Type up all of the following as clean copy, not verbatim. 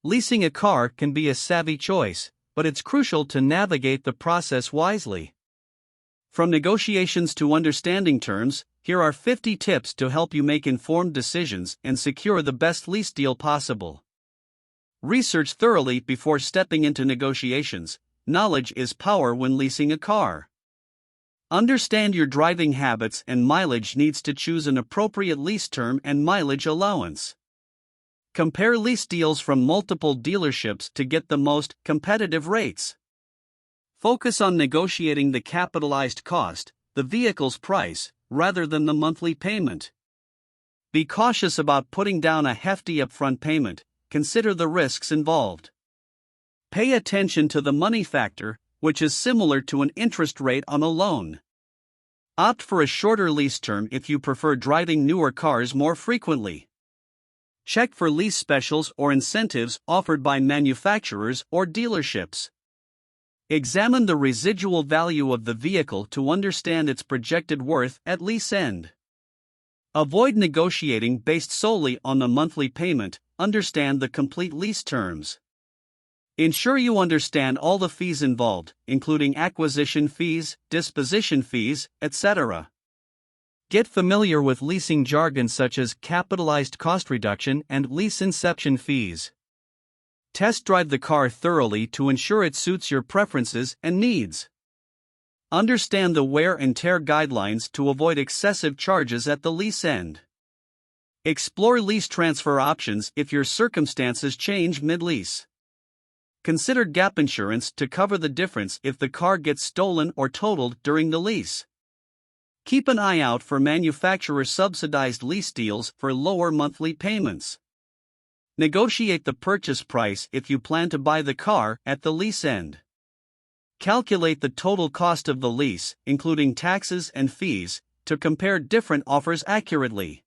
Leasing a car can be a savvy choice, but it's crucial to navigate the process wisely. From negotiations to understanding terms, here are 50 tips to help you make informed decisions and secure the best lease deal possible. Research thoroughly before stepping into negotiations. Knowledge is power when leasing a car. Understand your driving habits and mileage needs to choose an appropriate lease term and mileage allowance. Compare lease deals from multiple dealerships to get the most competitive rates. Focus on negotiating the capitalized cost, the vehicle's price, rather than the monthly payment. Be cautious about putting down a hefty upfront payment. Consider the risks involved. Pay attention to the money factor, which is similar to an interest rate on a loan. Opt for a shorter lease term if you prefer driving newer cars more frequently. Check for lease specials or incentives offered by manufacturers or dealerships. Examine the residual value of the vehicle to understand its projected worth at lease end. Avoid negotiating based solely on the monthly payment. Understand the complete lease terms. Ensure you understand all the fees involved, including acquisition fees, disposition fees, etc. Get familiar with leasing jargon such as capitalized cost reduction and lease inception fees. Test drive the car thoroughly to ensure it suits your preferences and needs. Understand the wear and tear guidelines to avoid excessive charges at the lease end. Explore lease transfer options if your circumstances change mid-lease. Consider gap insurance to cover the difference if the car gets stolen or totaled during the lease. Keep an eye out for manufacturer-subsidized lease deals for lower monthly payments. Negotiate the purchase price if you plan to buy the car at the lease end. Calculate the total cost of the lease, including taxes and fees, to compare different offers accurately.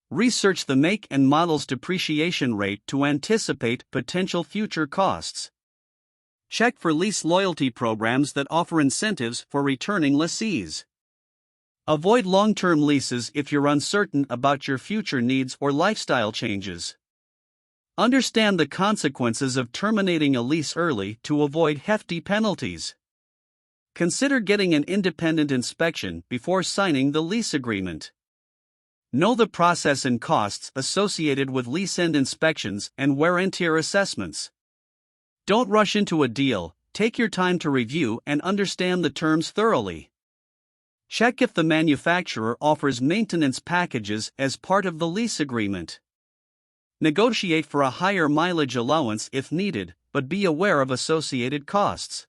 Research the make and model's depreciation rate to anticipate potential future costs. Check for lease loyalty programs that offer incentives for returning lessees. Avoid long-term leases if you're uncertain about your future needs or lifestyle changes. Understand the consequences of terminating a lease early to avoid hefty penalties. Consider getting an independent inspection before signing the lease agreement. Know the process and costs associated with lease end inspections and wear and tear assessments. Don't rush into a deal, take your time to review and understand the terms thoroughly. Check if the manufacturer offers maintenance packages as part of the lease agreement. Negotiate for a higher mileage allowance if needed, but be aware of associated costs.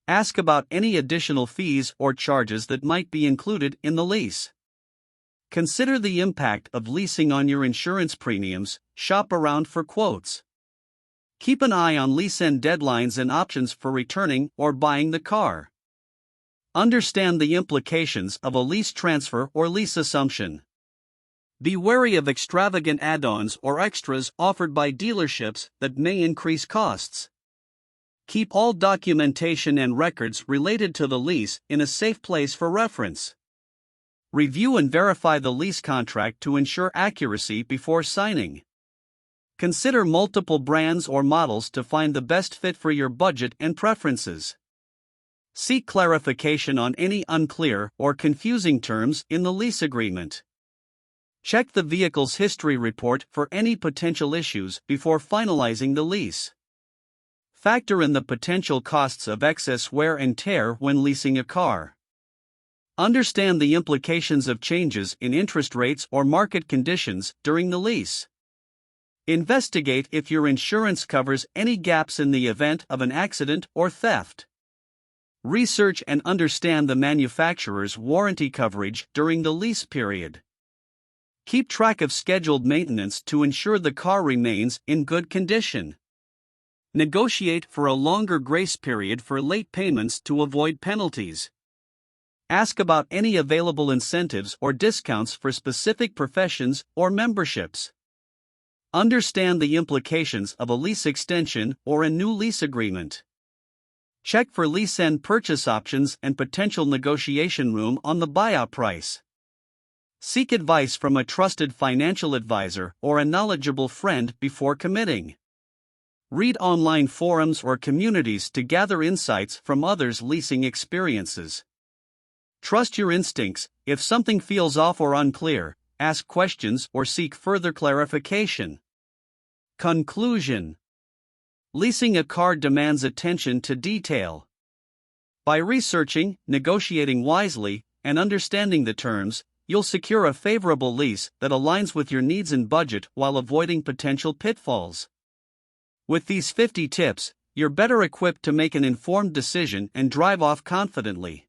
Ask about any additional fees or charges that might be included in the lease. Consider the impact of leasing on your insurance premiums, shop around for quotes. Keep an eye on lease end deadlines and options for returning or buying the car. Understand the implications of a lease transfer or lease assumption. Be wary of extravagant add-ons or extras offered by dealerships that may increase costs. Keep all documentation and records related to the lease in a safe place for reference. Review and verify the lease contract to ensure accuracy before signing. Consider multiple brands or models to find the best fit for your budget and preferences. Seek clarification on any unclear or confusing terms in the lease agreement. Check the vehicle's history report for any potential issues before finalizing the lease. Factor in the potential costs of excess wear and tear when leasing a car. Understand the implications of changes in interest rates or market conditions during the lease. Investigate if your insurance covers any gaps in the event of an accident or theft. Research and understand the manufacturer's warranty coverage during the lease period. Keep track of scheduled maintenance to ensure the car remains in good condition. Negotiate for a longer grace period for late payments to avoid penalties. Ask about any available incentives or discounts for specific professions or memberships. Understand the implications of a lease extension or a new lease agreement. Check for lease end purchase options and potential negotiation room on the buyout price. Seek advice from a trusted financial advisor or a knowledgeable friend before committing. Read online forums or communities to gather insights from others' leasing experiences. Trust your instincts. If something feels off or unclear, ask questions or seek further clarification. Conclusion: leasing a car demands attention to detail. By researching, negotiating wisely, and understanding the terms, you'll secure a favorable lease that aligns with your needs and budget while avoiding potential pitfalls. With these 50 tips, you're better equipped to make an informed decision and drive off confidently.